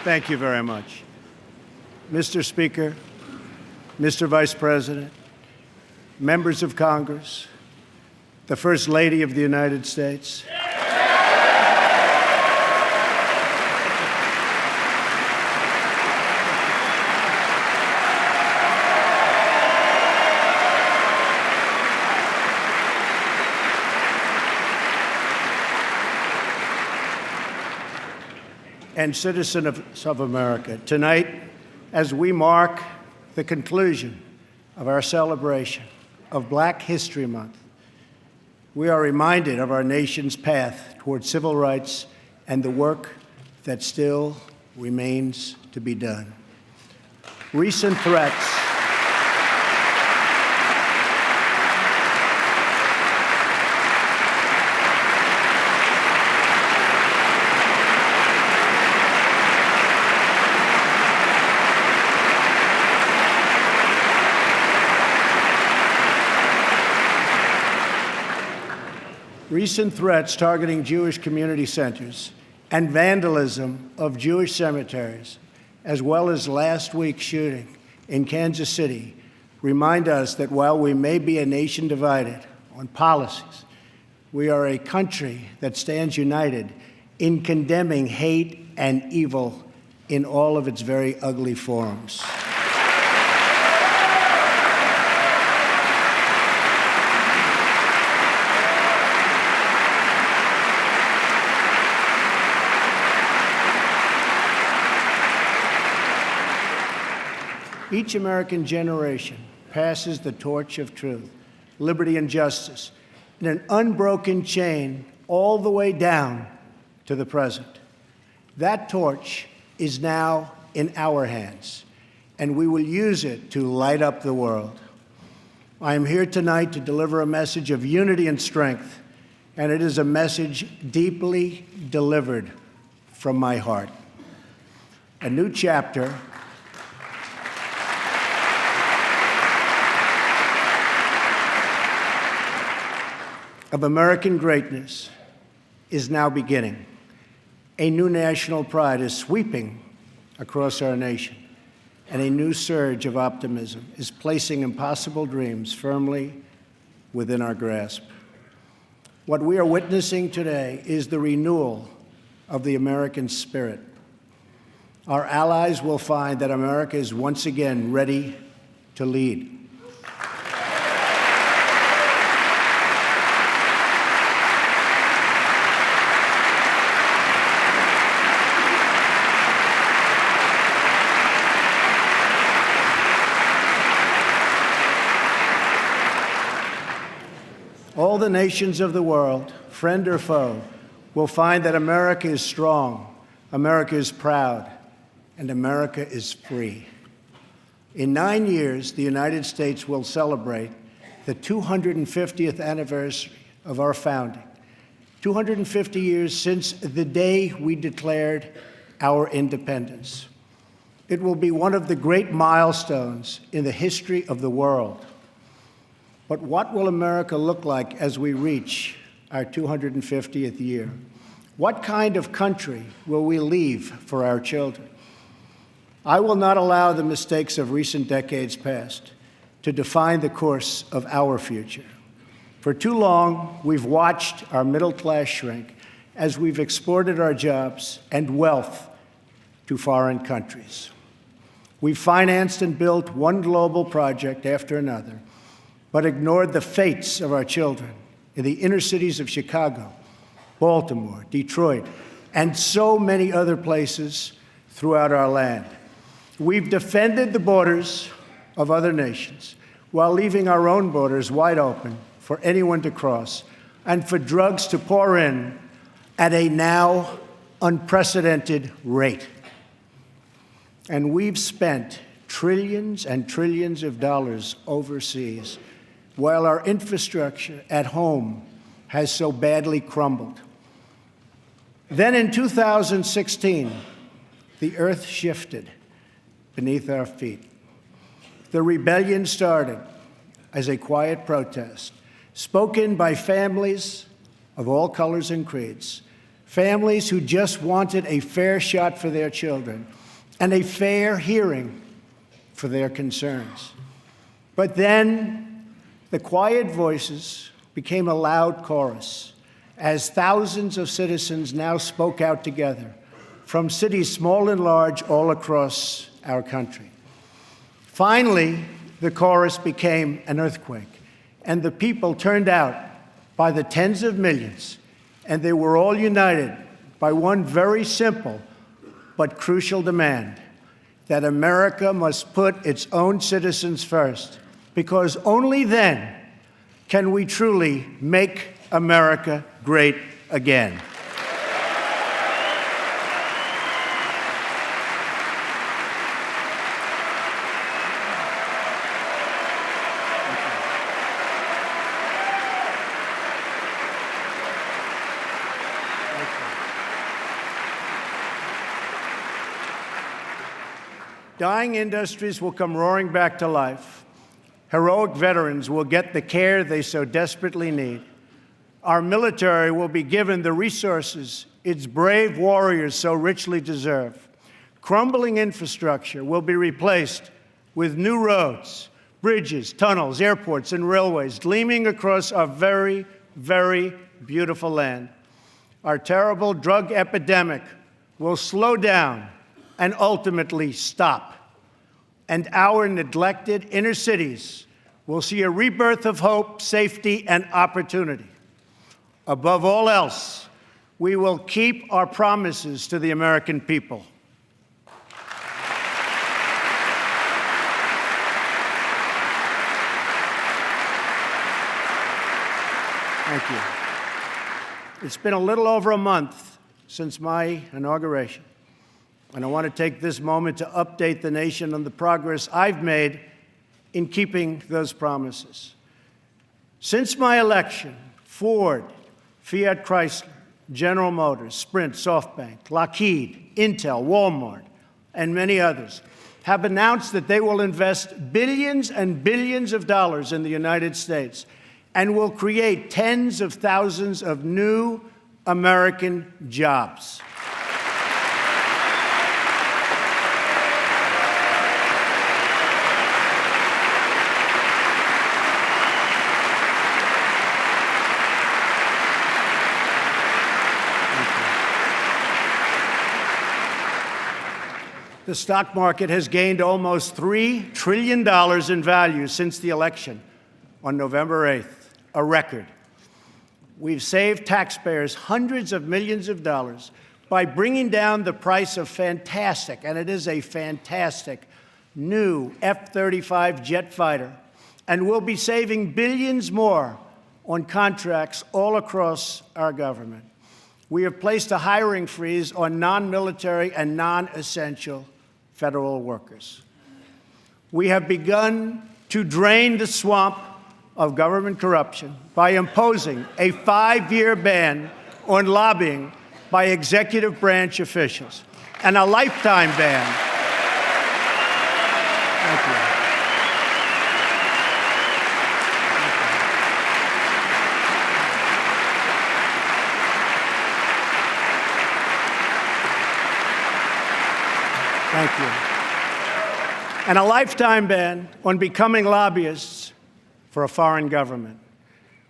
Thank you very much. Mr. Speaker, Mr. Vice President, members of Congress, the First Lady of the United States. And citizens of America, tonight, as we mark the conclusion of our celebration of Black History Month, we are reminded of our nation's path toward civil rights and the work that still remains to be done. Recent threats Recent threats targeting Jewish community centers and vandalism of Jewish cemeteries, as well as last week's shooting in Kansas City, remind us that while we may be a nation divided on policies, we are a country that stands united in condemning hate and evil in all of its very ugly forms. Each American generation passes the torch of truth, liberty, and justice in an unbroken chain all the way down to the present. That torch is now in our hands, and we will use it to light up the world. I am here tonight to deliver a message of unity and strength, and it is a message deeply delivered from my heart. A new chapter of American greatness is now beginning. A new national pride is sweeping across our nation, and a new surge of optimism is placing impossible dreams firmly within our grasp. What we are witnessing today is the renewal of the American spirit. Our allies will find that America is once again ready to lead. All the nations of the world, friend or foe, will find that America is strong, America is proud, and America is free. In 9 years, the United States will celebrate the 250th anniversary of our founding, 250 years since the day we declared our independence. It will be one of the great milestones in the history of the world. But what will America look like as we reach our 250th year? What kind of country will we leave for our children? I will not allow the mistakes of recent decades past to define the course of our future. For too long, we've watched our middle class shrink as we've exported our jobs and wealth to foreign countries. We've financed and built one global project after another, but ignored the fates of our children in the inner cities of Chicago, Baltimore, Detroit, and so many other places throughout our land. We've defended the borders of other nations while leaving our own borders wide open for anyone to cross and for drugs to pour in at a now unprecedented rate. And we've spent trillions and trillions of dollars overseas while our infrastructure at home has so badly crumbled. Then in 2016, the earth shifted beneath our feet. The rebellion started as a quiet protest, spoken by families of all colors and creeds, families who just wanted a fair shot for their children and a fair hearing for their concerns. But then the quiet voices became a loud chorus as thousands of citizens now spoke out together from cities small and large all across our country. Finally, the chorus became an earthquake, and the people turned out by the tens of millions, and they were all united by one very simple but crucial demand: that America must put its own citizens first, because only then can we truly make America great again. Dying industries will come roaring back to life. Heroic veterans will get the care they so desperately need. Our military will be given the resources its brave warriors so richly deserve. Crumbling infrastructure will be replaced with new roads, bridges, tunnels, airports, and railways gleaming across our very, very beautiful land. Our terrible drug epidemic will slow down and ultimately stop. And our neglected inner cities will see a rebirth of hope, safety, and opportunity. Above all else, we will keep our promises to the American people. Thank you. It's been a little over a month since my inauguration, and I want to take this moment to update the nation on the progress I've made in keeping those promises. Since my election, Ford, Fiat Chrysler, General Motors, Sprint, SoftBank, Lockheed, Intel, Walmart, and many others have announced that they will invest billions and billions of dollars in the United States and will create tens of thousands of new American jobs. The stock market has gained almost $3 trillion in value since the election on November 8th, a record. We've saved taxpayers hundreds of millions of dollars by bringing down the price of fantastic, and it is a fantastic, new F-35 jet fighter, and we'll be saving billions more on contracts all across our government. We have placed a hiring freeze on non-military and non-essential federal workers. We have begun to drain the swamp of government corruption by imposing a 5-year ban on lobbying by executive branch officials and a lifetime ban. Thank you. Thank you. And a lifetime ban on becoming lobbyists for a foreign government.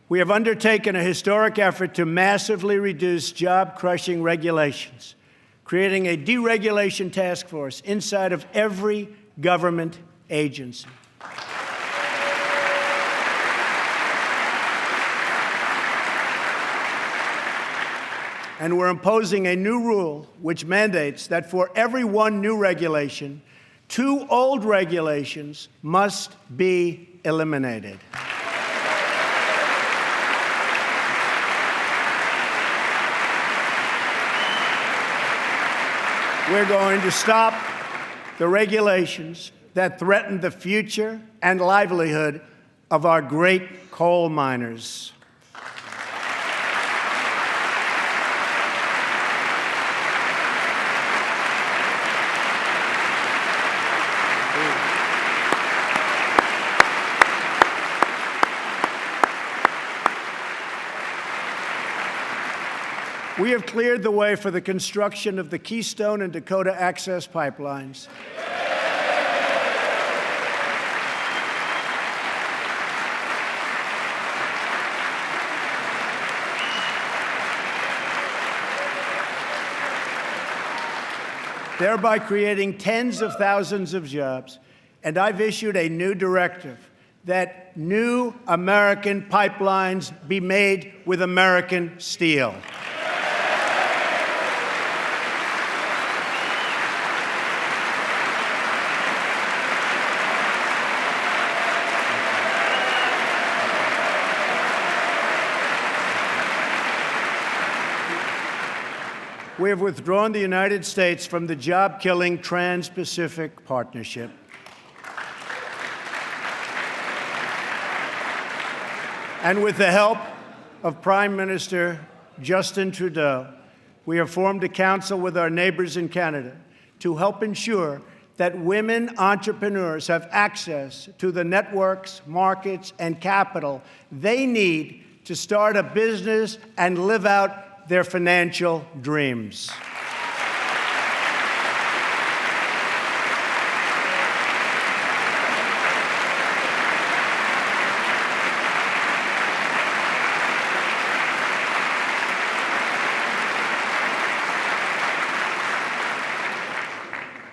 We have undertaken a historic effort to massively reduce job-crushing regulations, creating a deregulation task force inside of every government agency. And we're imposing a new rule which mandates that for every one new regulation, 2 old regulations must be eliminated. We're going to stop the regulations that threaten the future and livelihood of our great coal miners. We have cleared the way for the construction of the Keystone and Dakota Access pipelines. Thereby creating tens of thousands of jobs. And I've issued a new directive that new American pipelines be made with American steel. We have withdrawn the United States from the job-killing Trans-Pacific Partnership. And with the help of Prime Minister Justin Trudeau, we have formed a council with our neighbors in Canada to help ensure that women entrepreneurs have access to the networks, markets, and capital they need to start a business and live out their financial dreams.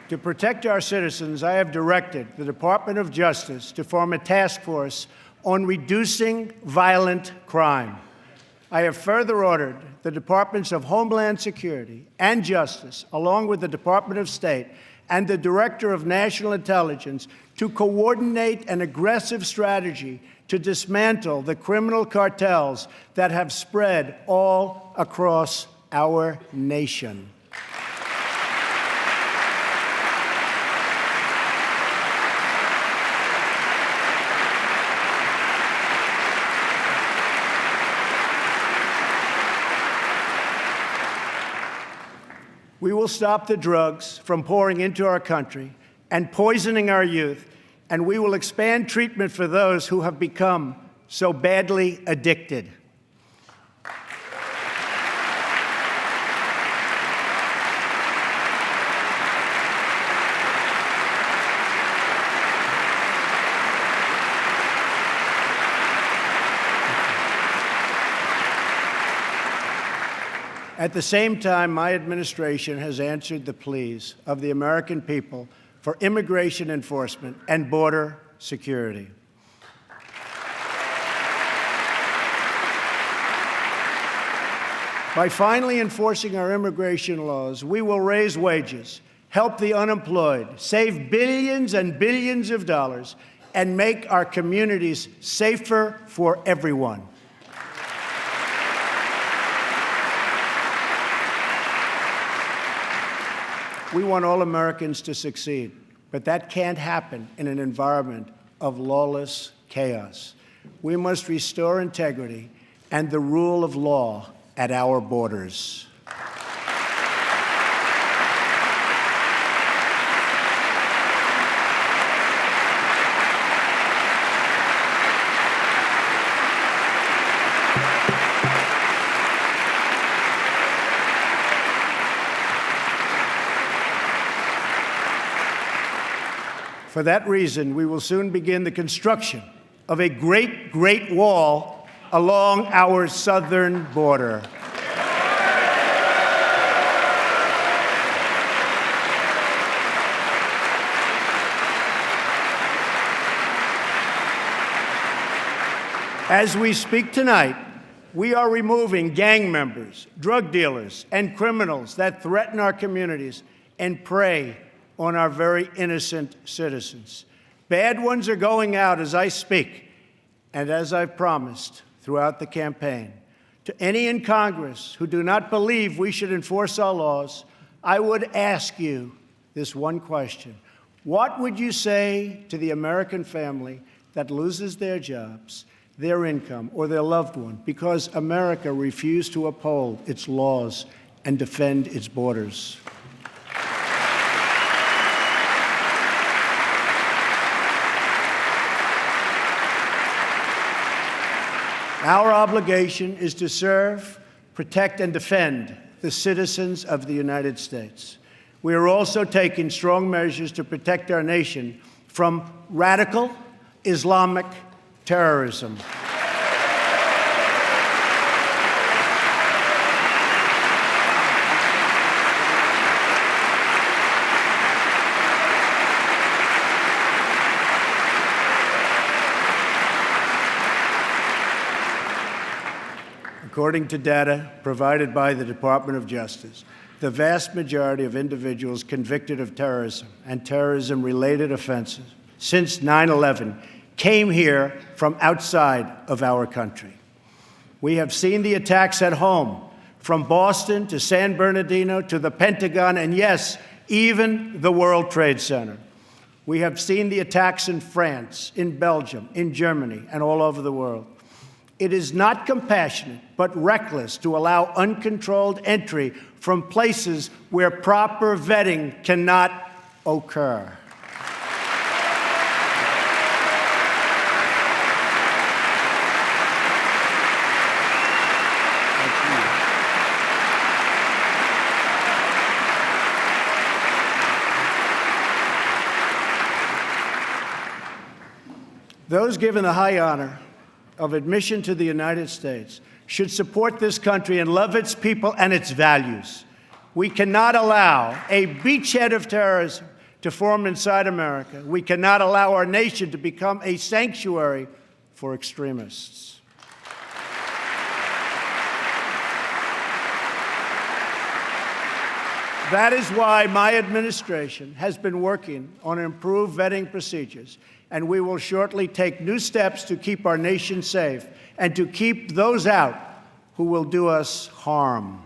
To protect our citizens, I have directed the Department of Justice to form a task force on reducing violent crime. I have further ordered the Departments of Homeland Security and Justice, along with the Department of State and the Director of National Intelligence, to coordinate an aggressive strategy to dismantle the criminal cartels that have spread all across our nation. We will stop the drugs from pouring into our country and poisoning our youth, and we will expand treatment for those who have become so badly addicted. At the same time, my administration has answered the pleas of the American people for immigration enforcement and border security. By finally enforcing our immigration laws, we will raise wages, help the unemployed, save billions and billions of dollars, and make our communities safer for everyone. We want all Americans to succeed, but that can't happen in an environment of lawless chaos. We must restore integrity and the rule of law at our borders. For that reason, we will soon begin the construction of a great, great wall along our southern border. As we speak tonight, we are removing gang members, drug dealers, and criminals that threaten our communities and prey on our very innocent citizens. Bad ones are going out as I speak, and as I've promised throughout the campaign. To any in Congress who do not believe we should enforce our laws, I would ask you this one question. What would you say to the American family that loses their jobs, their income, or their loved one because America refused to uphold its laws and defend its borders? Our obligation is to serve, protect and defend the citizens of the United States. We are also taking strong measures to protect our nation from radical Islamic terrorism. According to data provided by the Department of Justice, the vast majority of individuals convicted of terrorism and terrorism-related offenses since 9/11 came here from outside of our country. We have seen the attacks at home, from Boston to San Bernardino to the Pentagon, and yes, even the World Trade Center. We have seen the attacks in France, in Belgium, in Germany, and all over the world. It is not compassionate, but reckless to allow uncontrolled entry from places where proper vetting cannot occur. Those given the high honor of admission to the United States should support this country and love its people and its values. We cannot allow a beachhead of terrorism to form inside America. We cannot allow our nation to become a sanctuary for extremists. That is why my administration has been working on improved vetting procedures, and we will shortly take new steps to keep our nation safe and to keep those out who will do us harm.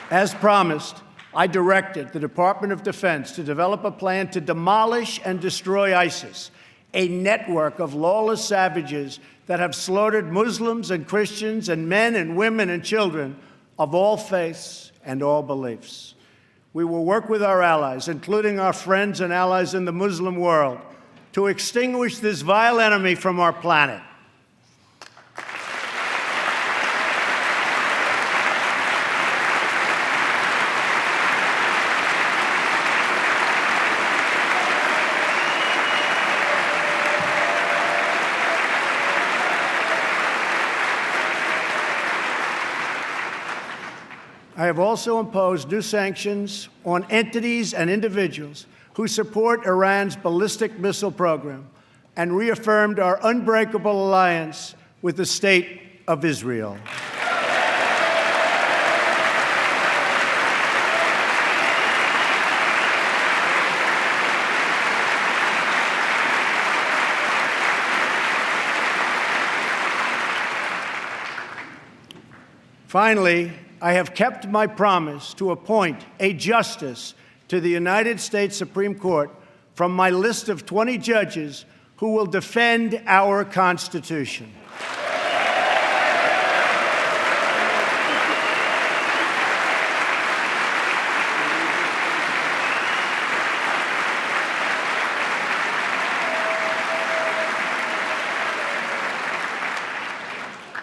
As promised, I directed the Department of Defense to develop a plan to demolish and destroy ISIS, a network of lawless savages that have slaughtered Muslims and Christians and men and women and children of all faiths and all beliefs. We will work with our allies, including our friends and allies in the Muslim world, to extinguish this vile enemy from our planet. I have also imposed new sanctions on entities and individuals who support Iran's ballistic missile program and reaffirmed our unbreakable alliance with the State of Israel. Finally, I have kept my promise to appoint a justice to the United States Supreme Court from my list of 20 judges who will defend our Constitution.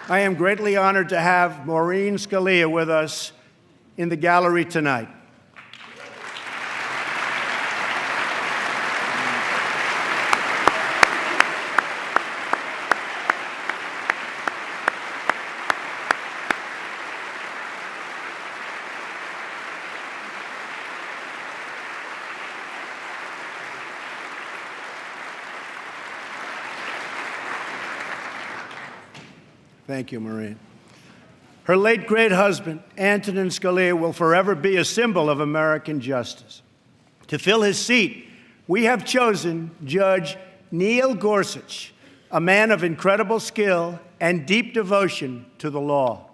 I am greatly honored to have Maureen Scalia with us in the gallery tonight. Thank you, Maureen. Her late great husband, Antonin Scalia, will forever be a symbol of American justice. To fill his seat, we have chosen Judge Neil Gorsuch, a man of incredible skill and deep devotion to the law.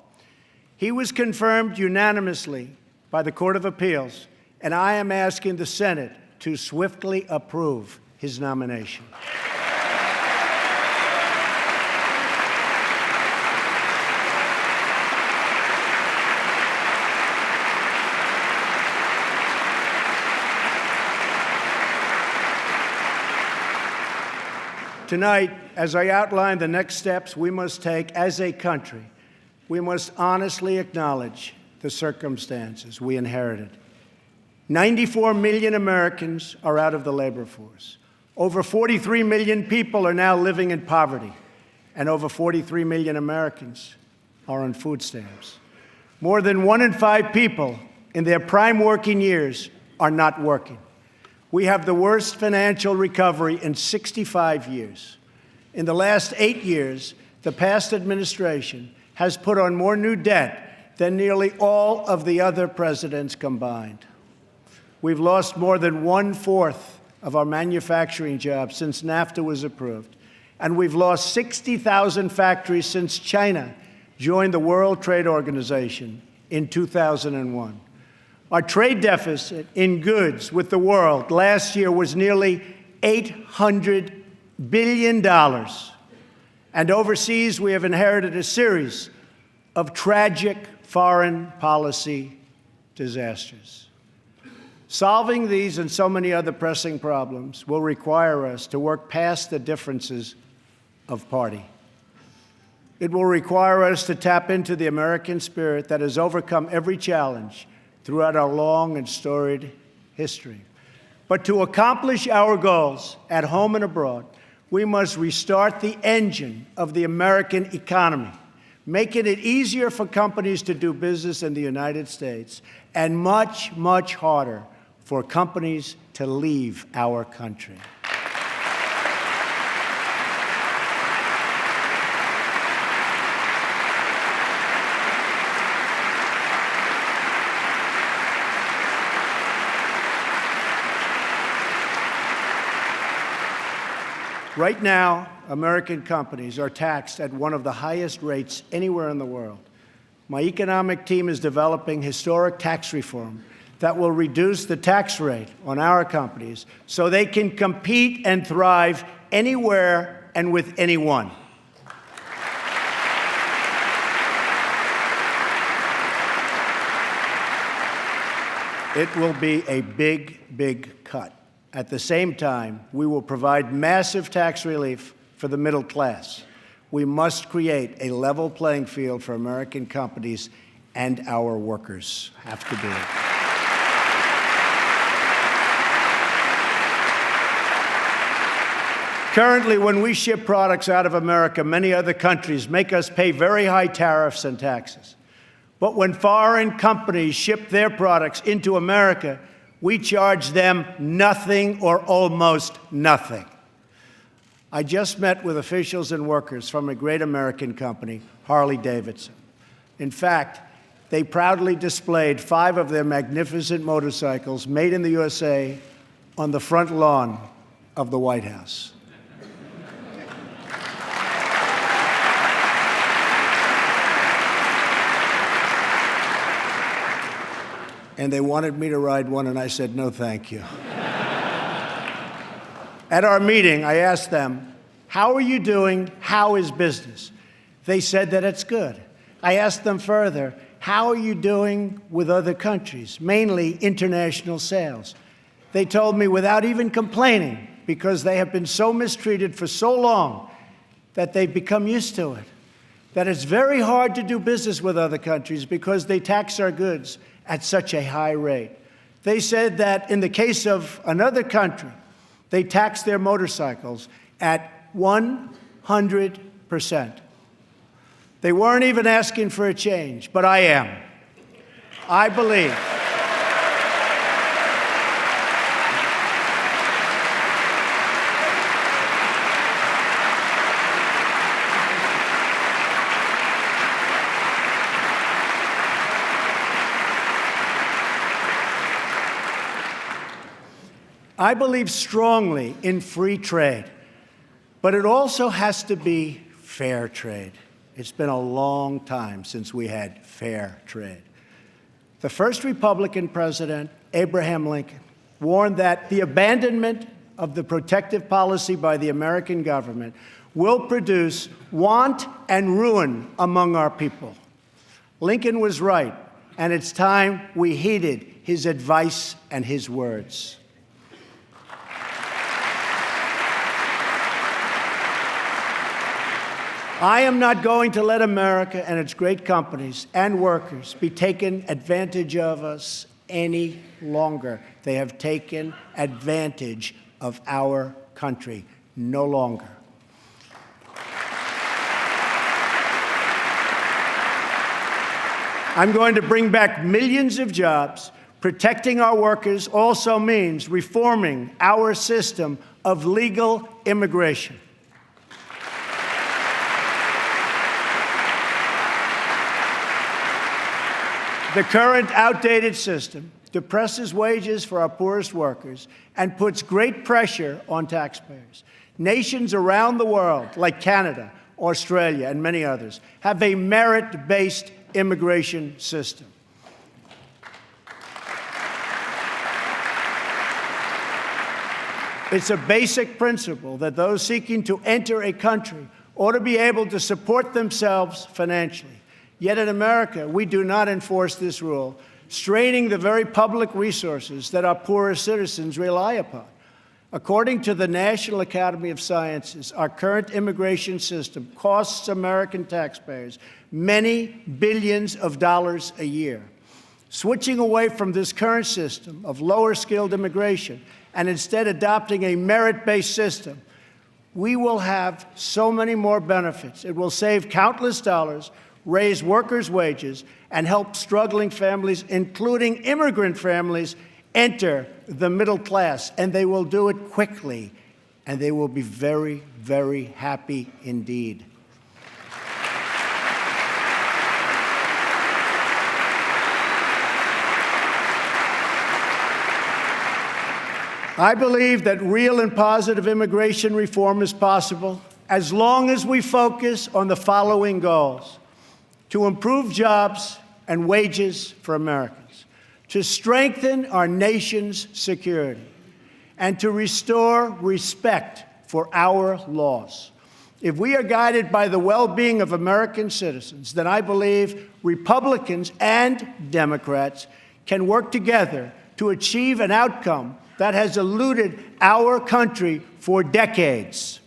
He was confirmed unanimously by the Court of Appeals, and I am asking the Senate to swiftly approve his nomination. Tonight, as I outline the next steps we must take as a country, we must honestly acknowledge the circumstances we inherited. 94 million Americans are out of the labor force. Over 43 million people are now living in poverty, and over 43 million Americans are on food stamps. More than 1 in 5 people in their prime working years are not working. We have the worst financial recovery in 65 years. In the last 8 years, the past administration has put on more new debt than nearly all of the other presidents combined. We've lost more than 1/4 of our manufacturing jobs since NAFTA was approved, and we've lost 60,000 factories since China joined the World Trade Organization in 2001. Our trade deficit in goods with the world last year was nearly $800 billion. And overseas, we have inherited a series of tragic foreign policy disasters. Solving these and so many other pressing problems will require us to work past the differences of party. It will require us to tap into the American spirit that has overcome every challenge throughout our long and storied history. But to accomplish our goals at home and abroad, we must restart the engine of the American economy, making it easier for companies to do business in the United States and much, much harder for companies to leave our country. Right now, American companies are taxed at one of the highest rates anywhere in the world. My economic team is developing historic tax reform that will reduce the tax rate on our companies so they can compete and thrive anywhere and with anyone. It will be a big, big cut. At the same time, we will provide massive tax relief for the middle class. We must create a level playing field for American companies, and our workers have to do it. Currently, when we ship products out of America, many other countries make us pay very high tariffs and taxes. But when foreign companies ship their products into America, we charge them nothing or almost nothing. I just met with officials and workers from a great American company, Harley-Davidson. In fact, they proudly displayed 5 of their magnificent motorcycles made in the USA on the front lawn of the White House. And they wanted me to ride one, and I said, no, thank you. At our meeting, I asked them, how are you doing? How is business? They said that it's good. I asked them further, how are you doing with other countries, mainly international sales? They told me without even complaining, because they have been so mistreated for so long that they've become used to it, that it's very hard to do business with other countries because they tax our goods at such a high rate. They said that in the case of another country, they tax their motorcycles at 100%. They weren't even asking for a change, but I am. I believe strongly in free trade, but it also has to be fair trade. It's been a long time since we had fair trade. The first Republican president, Abraham Lincoln, warned that the abandonment of the protective policy by the American government will produce want and ruin among our people. Lincoln was right, and it's time we heeded his advice and his words. I am not going to let America and its great companies and workers be taken advantage of us any longer. They have taken advantage of our country. No longer. I'm going to bring back millions of jobs. Protecting our workers also means reforming our system of legal immigration. The current outdated system depresses wages for our poorest workers and puts great pressure on taxpayers. Nations around the world, like Canada, Australia, and many others, have a merit-based immigration system. It's a basic principle that those seeking to enter a country ought to be able to support themselves financially. Yet in America, we do not enforce this rule, straining the very public resources that our poorest citizens rely upon. According to the National Academy of Sciences, our current immigration system costs American taxpayers many billions of dollars a year. Switching away from this current system of lower-skilled immigration and instead adopting a merit-based system, we will have so many more benefits. It will save countless dollars, raise workers' wages, and help struggling families, including immigrant families, enter the middle class. And they will do it quickly, and they will be very, very happy indeed. I believe that real and positive immigration reform is possible as long as we focus on the following goals: to improve jobs and wages for Americans, to strengthen our nation's security, and to restore respect for our laws. If we are guided by the well-being of American citizens, then I believe Republicans and Democrats can work together to achieve an outcome that has eluded our country for decades.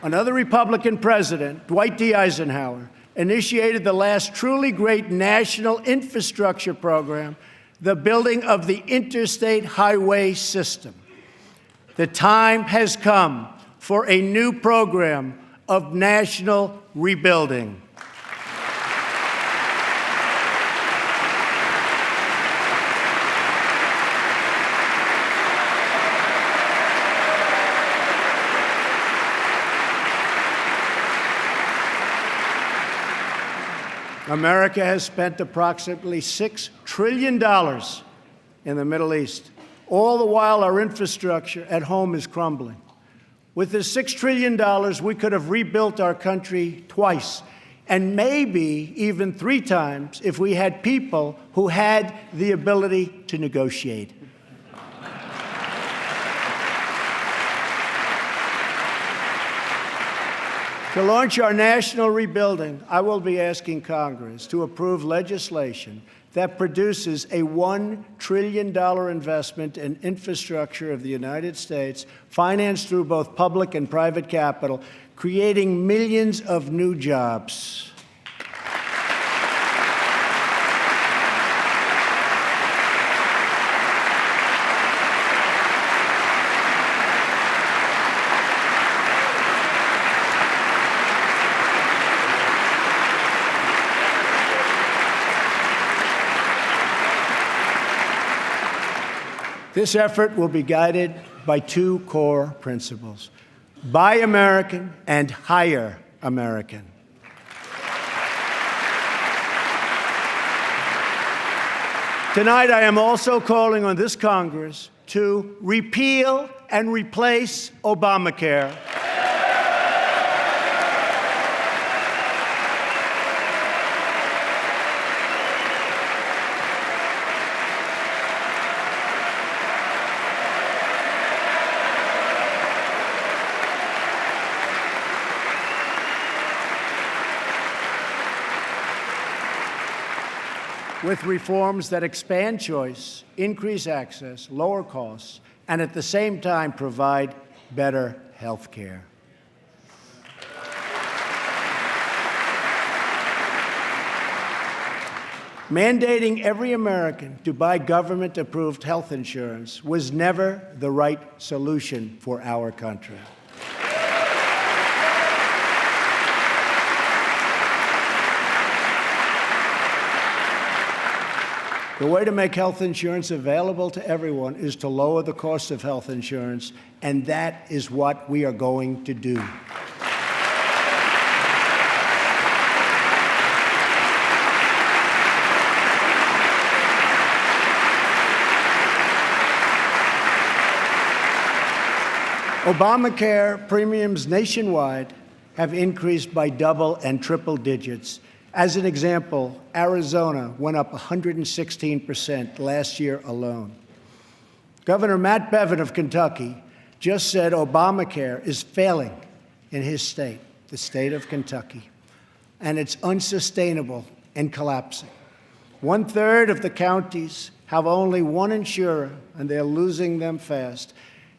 Another Republican president, Dwight D. Eisenhower, initiated the last truly great national infrastructure program, the building of the interstate highway system. The time has come for a new program of national rebuilding. America has spent approximately $6 trillion in the Middle East. All the while, our infrastructure at home is crumbling. With this $6 trillion, we could have rebuilt our country twice, and maybe even 3 times if we had people who had the ability to negotiate. To launch our national rebuilding, I will be asking Congress to approve legislation that produces a $1 trillion investment in infrastructure of the United States, financed through both public and private capital, creating millions of new jobs. This effort will be guided by 2 core principles: Buy American and Hire American. Tonight, I am also calling on this Congress to repeal and replace ObamaCare. with reforms that expand choice, increase access, lower costs, and at the same time provide better health care. Mandating every American to buy government-approved health insurance was never the right solution for our country. The way to make health insurance available to everyone is to lower the cost of health insurance, and that is what we are going to do. ObamaCare premiums nationwide have increased by double and triple digits. As an example, Arizona went up 116% last year alone. Governor Matt Bevin of Kentucky just said ObamaCare is failing in his state, the state of Kentucky, and it's unsustainable and collapsing. 1/3 of the counties have only one insurer, and they're losing them fast.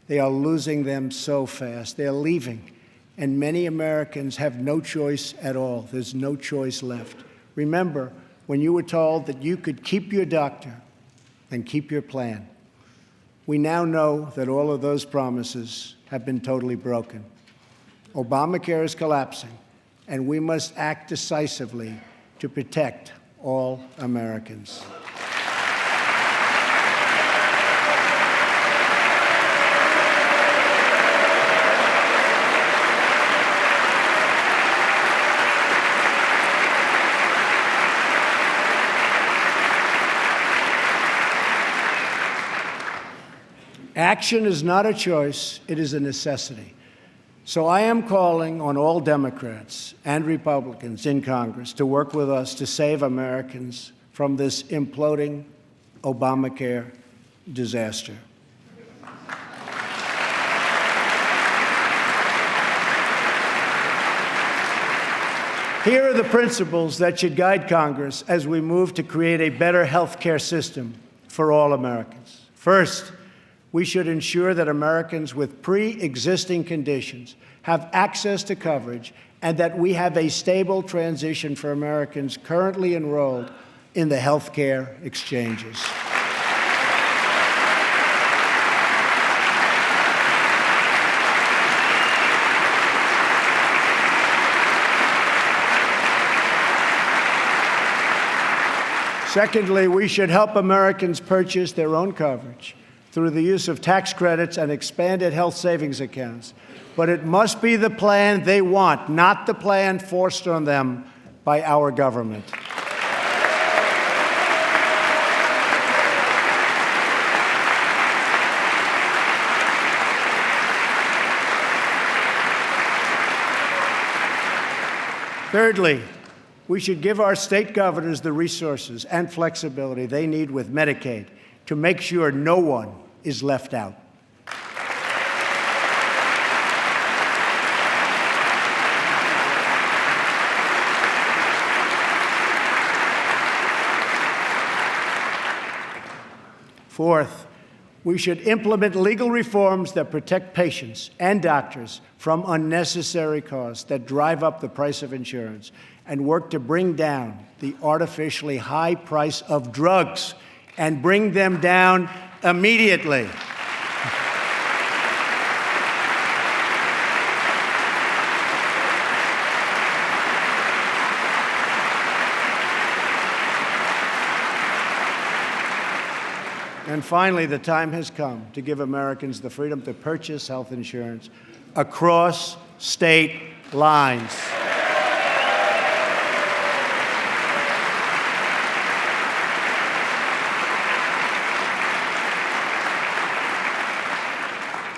They are losing them so fast. They're leaving. And many Americans have no choice at all. There's no choice left. Remember, when you were told that you could keep your doctor and keep your plan, we now know that all of those promises have been totally broken. Obamacare is collapsing, and we must act decisively to protect all Americans. Action is not a choice, it is a necessity. So I am calling on all Democrats and Republicans in Congress to work with us to save Americans from this imploding Obamacare disaster. Here are the principles that should guide Congress as we move to create a better health care system for all Americans. First, we should ensure that Americans with pre-existing conditions have access to coverage and that we have a stable transition for Americans currently enrolled in the health care exchanges. Secondly, we should help Americans purchase their own coverage through the use of tax credits and expanded health savings accounts. But it must be the plan they want, not the plan forced on them by our government. Thirdly, we should give our state governors the resources and flexibility they need with Medicaid to make sure no one is left out. Fourth, we should implement legal reforms that protect patients and doctors from unnecessary costs that drive up the price of insurance and work to bring down the artificially high price of drugs and bring them down immediately. And finally, the time has come to give Americans the freedom to purchase health insurance across state lines.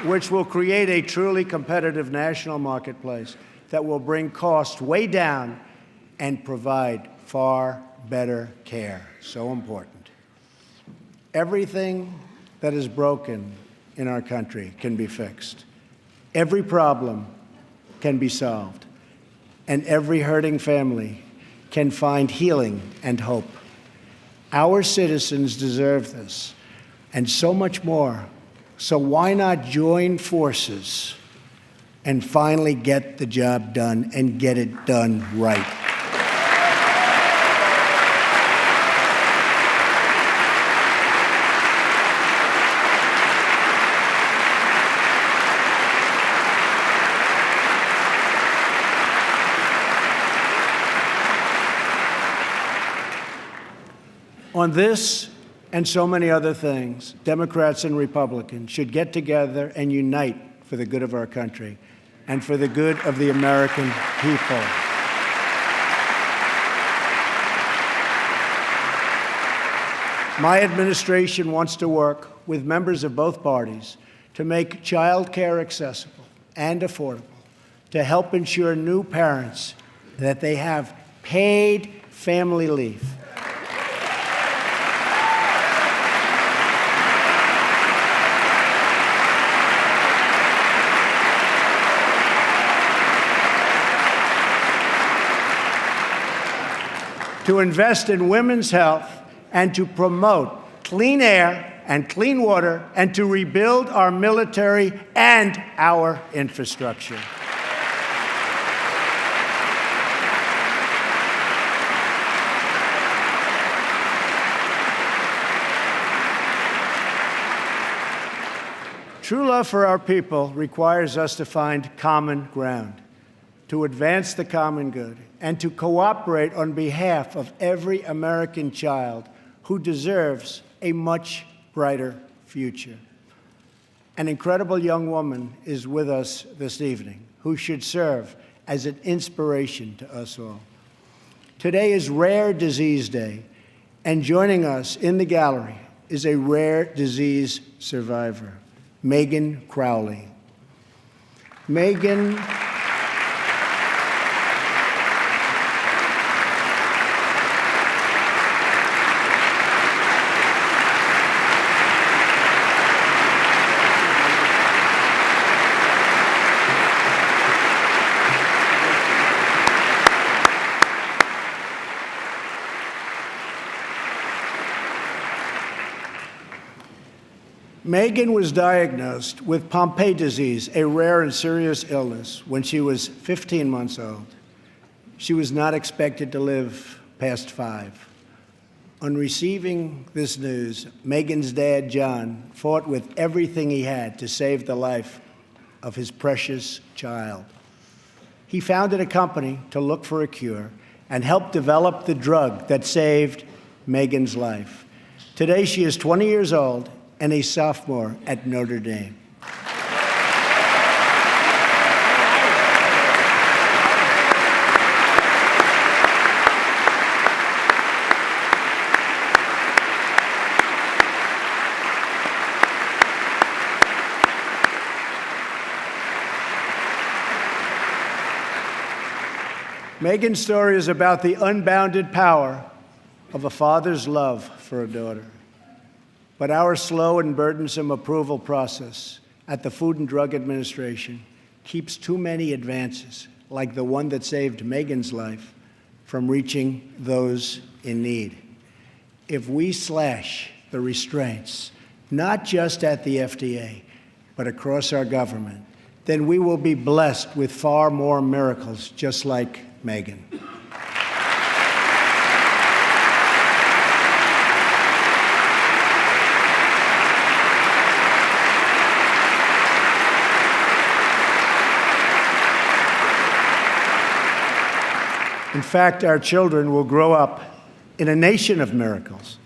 Which will create a truly competitive national marketplace that will bring costs way down and provide far better care. So important. Everything that is broken in our country can be fixed. Every problem can be solved. And every hurting family can find healing and hope. Our citizens deserve this, and so much more. So why not join forces and finally get the job done and get it done right? On this and so many other things, Democrats and Republicans should get together and unite for the good of our country and for the good of the American people. My administration wants to work with members of both parties to make child care accessible and affordable, to help ensure new parents that they have paid family leave, to invest in women's health, and to promote clean air and clean water, and to rebuild our military and our infrastructure. True love for our people requires us to find common ground, to advance the common good, and to cooperate on behalf of every American child who deserves a much brighter future. An incredible young woman is with us this evening who should serve as an inspiration to us all. Today is Rare Disease Day, and joining us in the gallery is a rare disease survivor, Megan Crowley. Megan Megan was diagnosed with Pompe disease, a rare and serious illness, when she was 15 months old. She was not expected to live past 5. On receiving this news, Megan's dad, John, fought with everything he had to save the life of his precious child. He founded a company to look for a cure and helped develop the drug that saved Megan's life. Today, she is 20 years old and a sophomore at Notre Dame. Megan's story is about the unbounded power of a father's love for a daughter. But our slow and burdensome approval process at the Food and Drug Administration keeps too many advances, like the one that saved Megan's life, from reaching those in need. If we slash the restraints, not just at the FDA, but across our government, then we will be blessed with far more miracles just like Megan. In fact, our children will grow up in a nation of miracles.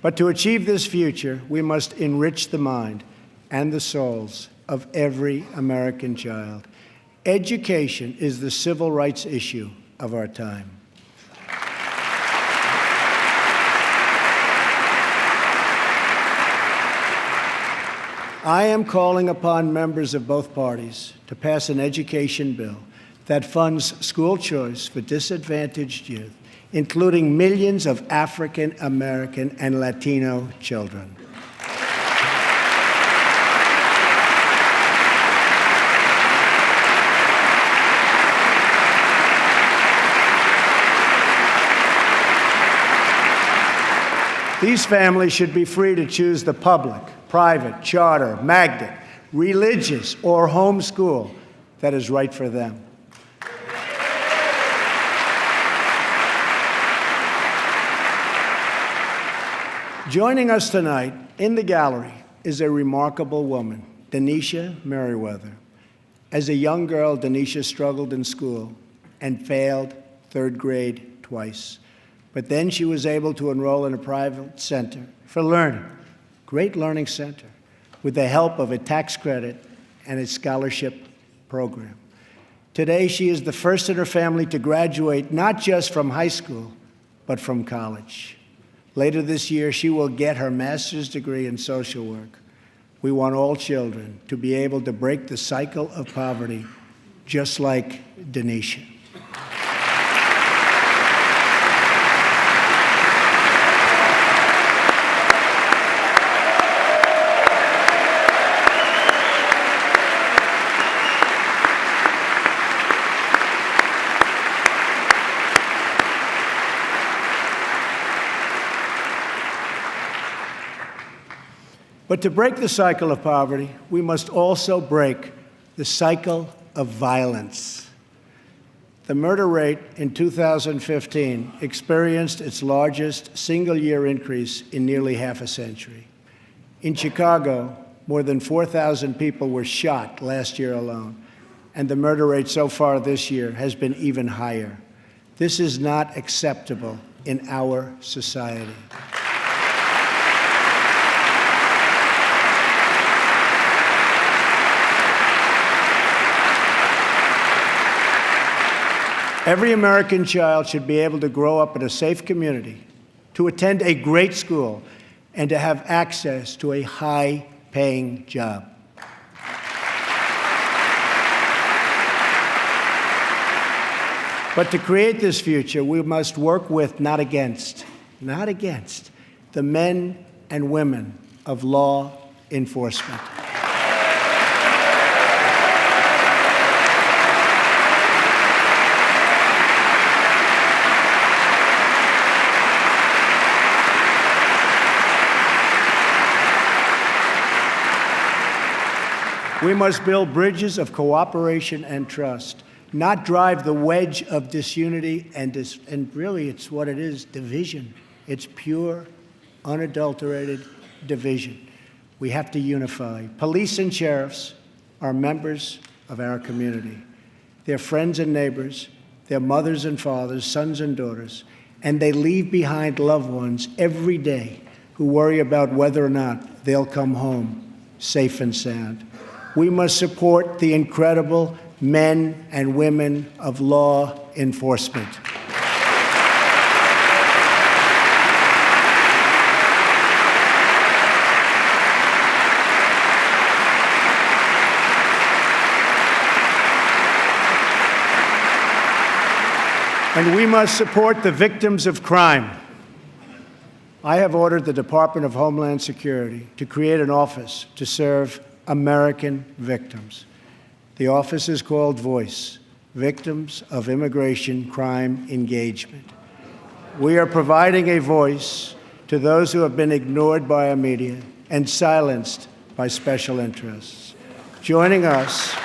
But to achieve this future, we must enrich the mind and the souls of every American child. Education is the civil rights issue of our time. I am calling upon members of both parties to pass an education bill that funds school choice for disadvantaged youth, including millions of African American and Latino children. These families should be free to choose the public, private, charter, magnet, religious, or homeschool that is right for them. Joining us tonight in the gallery is a remarkable woman, Denisha Merriweather. As a young girl, Denisha struggled in school and failed third grade twice. But then she was able to enroll in a private center for learning, great learning center, with the help of a tax credit and a scholarship program. Today, she is the first in her family to graduate not just from high school, but from college. Later this year, she will get her master's degree in social work. We want all children to be able to break the cycle of poverty, just like Denisha. But to break the cycle of poverty, we must also break the cycle of violence. The murder rate in 2015 experienced its largest single-year increase in nearly half a century. In Chicago, more than 4,000 people were shot last year alone, and the murder rate so far this year has been even higher. This is not acceptable in our society. Every American child should be able to grow up in a safe community, to attend a great school, and to have access to a high-paying job. But to create this future, we must work with, not against, the men and women of law enforcement. We must build bridges of cooperation and trust, not drive the wedge of disunity and really it's what it is, division. It's pure, unadulterated division. We have to unify. Police and sheriffs are members of our community. They're friends and neighbors. They're mothers and fathers, sons and daughters, and they leave behind loved ones every day who worry about whether or not they'll come home safe and sound. We must support the incredible men and women of law enforcement. And we must support the victims of crime. I have ordered the Department of Homeland Security to create an office to serve American victims. The office is called VOICE, Victims of Immigration Crime Engagement. We are providing a voice to those who have been ignored by our media and silenced by special interests. Joining us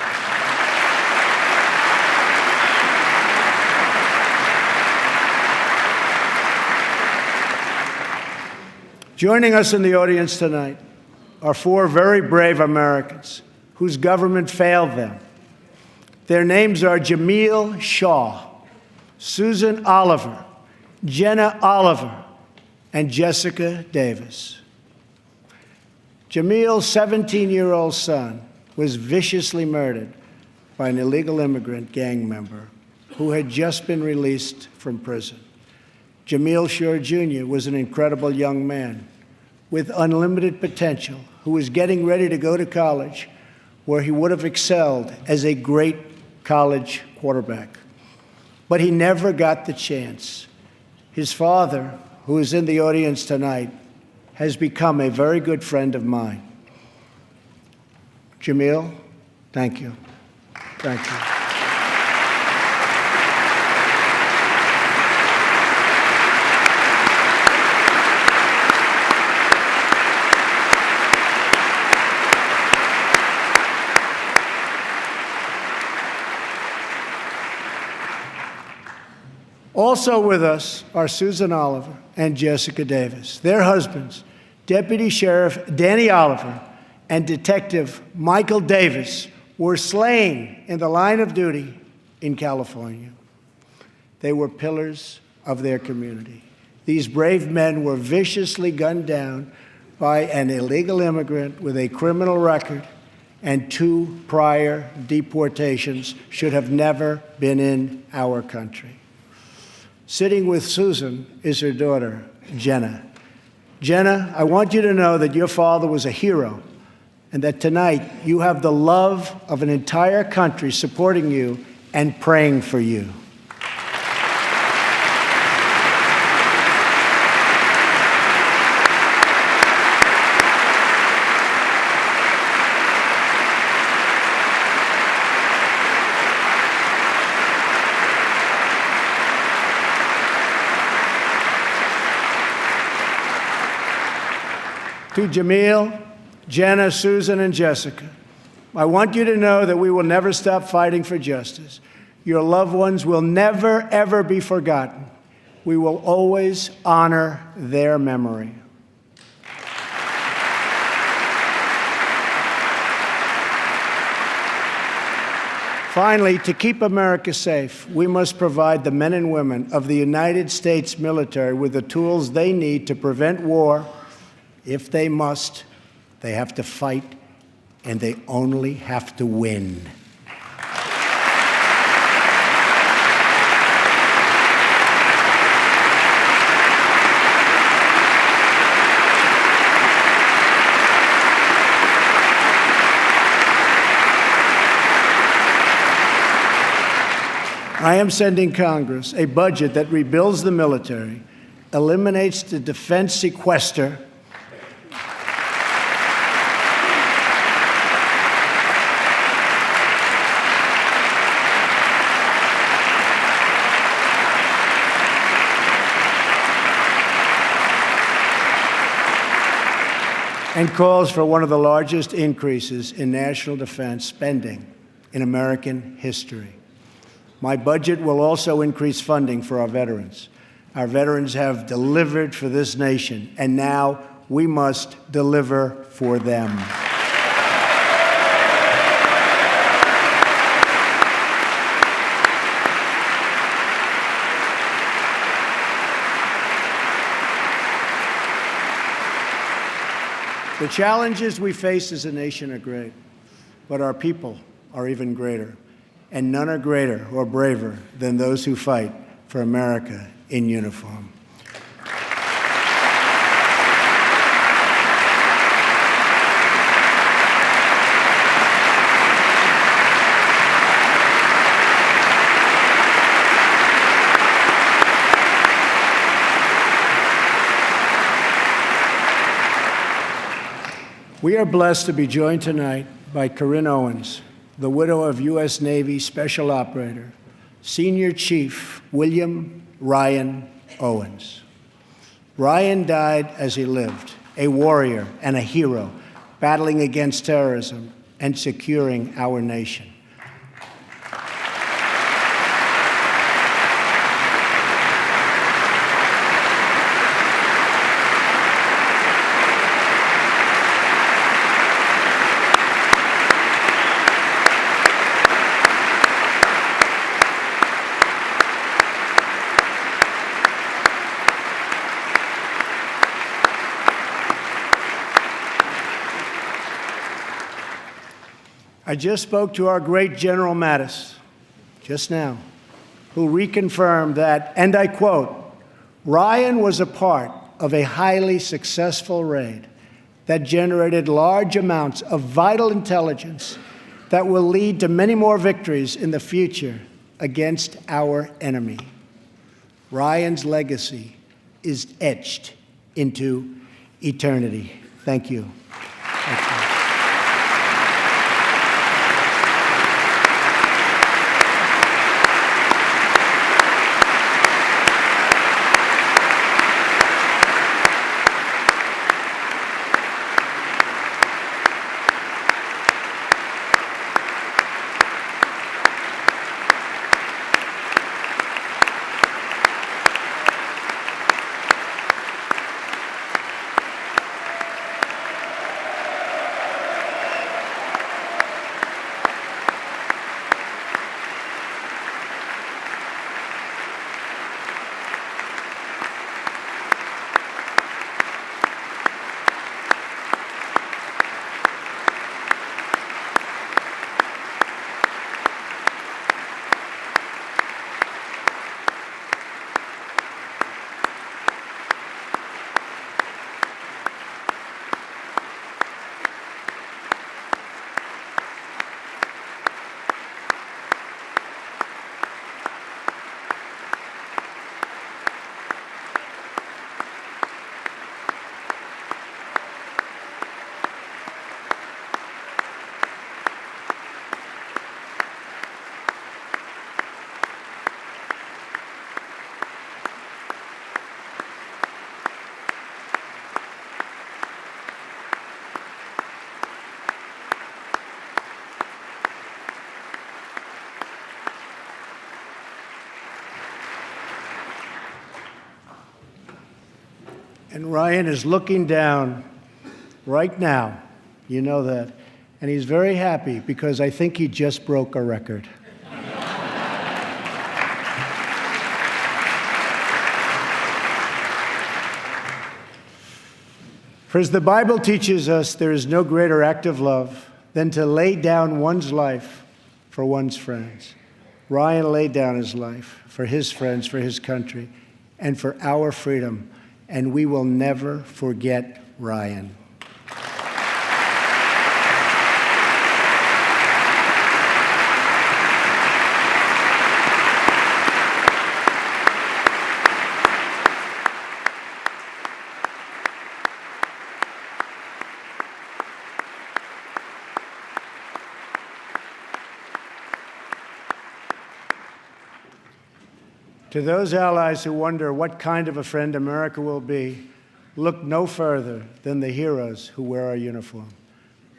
in the audience tonight are four very brave Americans whose government failed them. Their names are Jamil Shaw, Susan Oliver, Jenna Oliver, and Jessica Davis. Jamil's 17-year-old son was viciously murdered by an illegal immigrant gang member who had just been released from prison. Jamil Shaw Jr. was an incredible young man with unlimited potential who was getting ready to go to college where he would have excelled as a great college quarterback. But he never got the chance. His father, who is in the audience tonight, has become a very good friend of mine. Jamil, thank you. Thank you. Also with us are Susan Oliver and Jessica Davis. Their husbands, Deputy Sheriff Danny Oliver and Detective Michael Davis, were slain in the line of duty in California. They were pillars of their community. These brave men were viciously gunned down by an illegal immigrant with a criminal record and 2 prior deportations, should have never been in our country. Sitting with Susan is her daughter, Jenna. Jenna, I want you to know that your father was a hero and that tonight you have the love of an entire country supporting you and praying for you. To Jamil, Jenna, Susan, and Jessica, I want you to know that we will never stop fighting for justice. Your loved ones will never, ever be forgotten. We will always honor their memory. Finally, to keep America safe, we must provide the men and women of the United States military with the tools they need to prevent war. If they must, they have to fight, and they only have to win. I am sending Congress a budget that rebuilds the military, eliminates the defense sequester, and calls for one of the largest increases in national defense spending in American history. My budget will also increase funding for our veterans. Our veterans have delivered for this nation, and now we must deliver for them. The challenges we face as a nation are great, but our people are even greater, and none are greater or braver than those who fight for America in uniform. We are blessed to be joined tonight by Corinne Owens, the widow of U.S. Navy Special Operator, Senior Chief William Ryan Owens. Ryan died as he lived, a warrior and a hero, battling against terrorism and securing our nation. I just spoke to our great General Mattis just now, who reconfirmed that, and I quote, Ryan was a part of a highly successful raid that generated large amounts of vital intelligence that will lead to many more victories in the future against our enemy. Ryan's legacy is etched into eternity. Thank you. Thank you. And Ryan is looking down right now. You know that. And he's very happy because I think he just broke a record. For as the Bible teaches us, there is no greater act of love than to lay down one's life for one's friends. Ryan laid down his life for his friends, for his country, and for our freedom. And we will never forget Ryan. To those allies who wonder what kind of a friend America will be, look no further than the heroes who wear our uniform.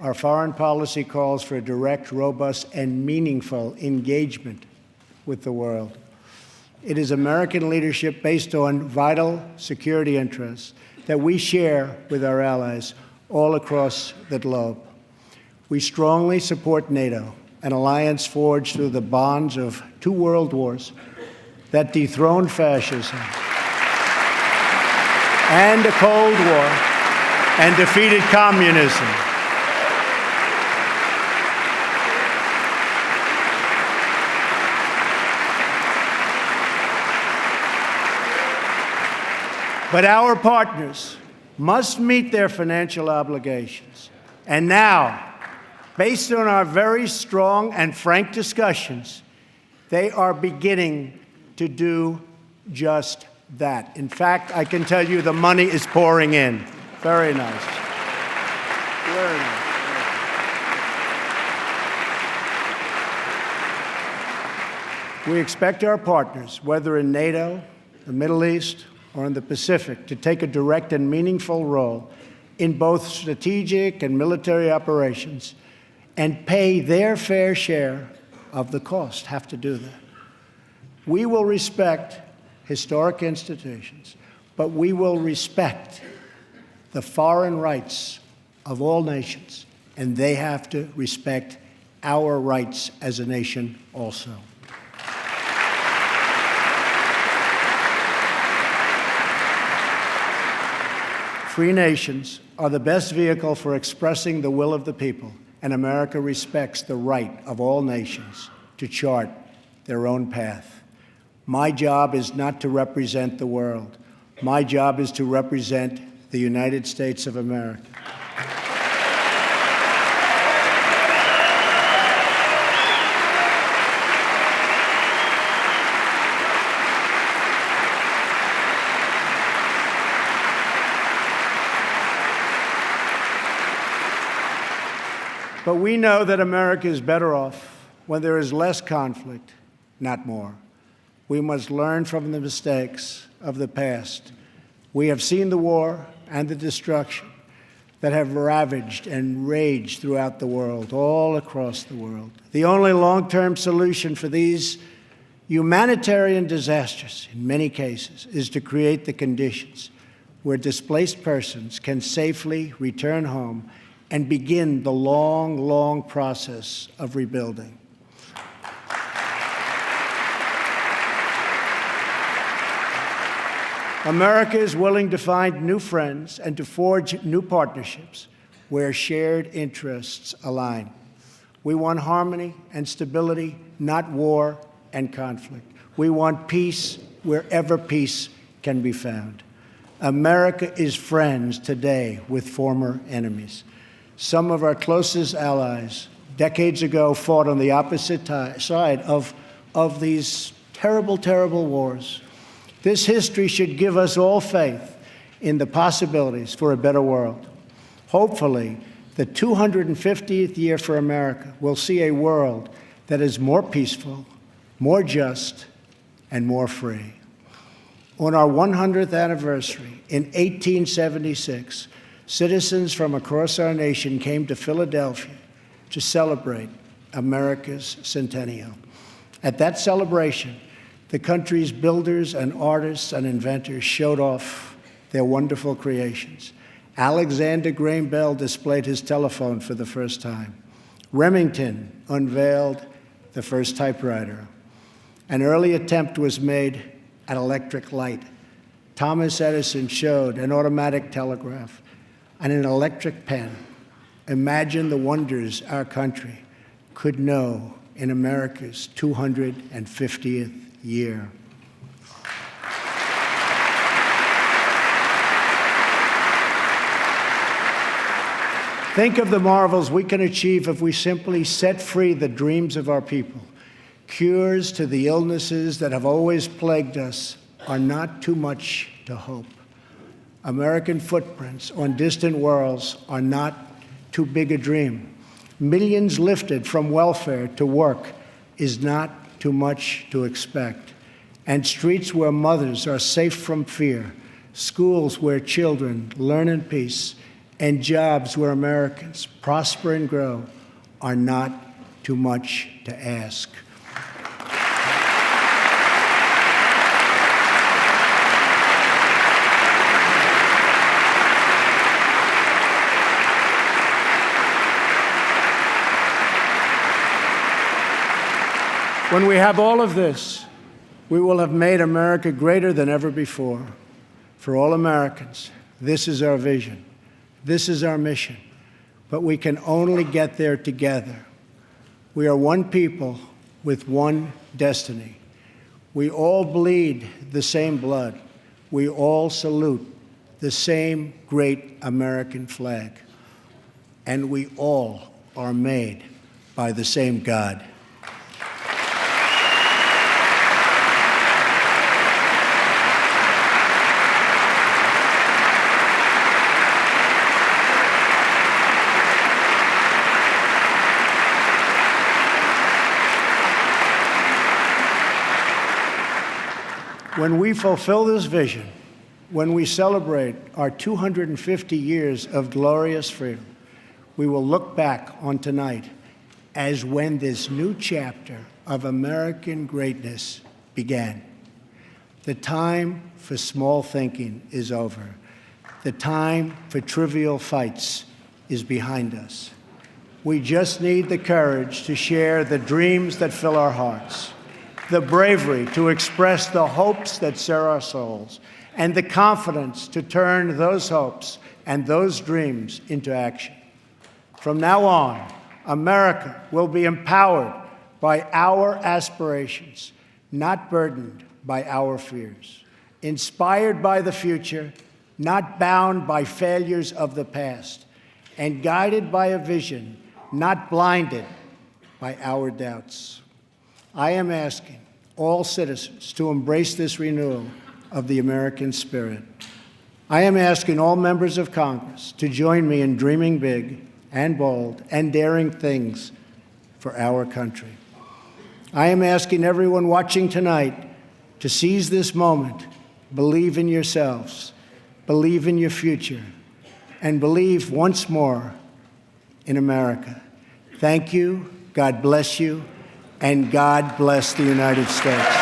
Our foreign policy calls for a direct, robust, and meaningful engagement with the world. It is American leadership based on vital security interests that we share with our allies all across the globe. We strongly support NATO, an alliance forged through the bonds of 2 world wars that dethroned fascism and a Cold War and defeated communism. But our partners must meet their financial obligations. And now, based on our very strong and frank discussions, they are beginning to do just that. In fact, I can tell you the money is pouring in. Very nice. Very nice. We expect our partners, whether in NATO, the Middle East, or in the Pacific, to take a direct and meaningful role in both strategic and military operations and pay their fair share of the cost, have to do that. We will respect historic institutions, but we will respect the foreign rights of all nations, and they have to respect our rights as a nation also. Free nations are the best vehicle for expressing the will of the people, and America respects the right of all nations to chart their own path. My job is not to represent the world. My job is to represent the United States of America. But we know that America is better off when there is less conflict, not more. We must learn from the mistakes of the past. We have seen the war and the destruction that have ravaged and raged throughout the world, all across the world. The only long-term solution for these humanitarian disasters, in many cases, is to create the conditions where displaced persons can safely return home and begin the long, long process of rebuilding. America is willing to find new friends and to forge new partnerships where shared interests align. We want harmony and stability, not war and conflict. We want peace wherever peace can be found. America is friends today with former enemies. Some of our closest allies decades ago fought on the opposite side of these terrible, terrible wars. This history should give us all faith in the possibilities for a better world. Hopefully, the 250th year for America will see a world that is more peaceful, more just, and more free. On our 100th anniversary in 1876, citizens from across our nation came to Philadelphia to celebrate America's centennial. At that celebration, the country's builders and artists and inventors showed off their wonderful creations. Alexander Graham Bell displayed his telephone for the first time. Remington unveiled the first typewriter. An early attempt was made at electric light. Thomas Edison showed an automatic telegraph and an electric pen. Imagine the wonders our country could know in America's 250th year. Think of the marvels we can achieve if we simply set free the dreams of our people. Cures to the illnesses that have always plagued us are not too much to hope. American footprints on distant worlds are not too big a dream. Millions lifted from welfare to work is not too much to expect. And streets where mothers are safe from fear, schools where children learn in peace, and jobs where Americans prosper and grow are not too much to ask. When we have all of this, we will have made America greater than ever before. For all Americans, this is our vision. This is our mission. But we can only get there together. We are one people with one destiny. We all bleed the same blood. We all salute the same great American flag. And we all are made by the same God. When we fulfill this vision, when we celebrate our 250 years of glorious freedom, we will look back on tonight as when this new chapter of American greatness began. The time for small thinking is over. The time for trivial fights is behind us. We just need the courage to share the dreams that fill our hearts, the bravery to express the hopes that stir our souls, and the confidence to turn those hopes and those dreams into action. From now on, America will be empowered by our aspirations, not burdened by our fears, inspired by the future, not bound by failures of the past, and guided by a vision, not blinded by our doubts. I am asking all citizens to embrace this renewal of the American spirit. I am asking all members of Congress to join me in dreaming big and bold and daring things for our country. I am asking everyone watching tonight to seize this moment, believe in yourselves, believe in your future, and believe once more in America. Thank you, God bless you, and God bless the United States.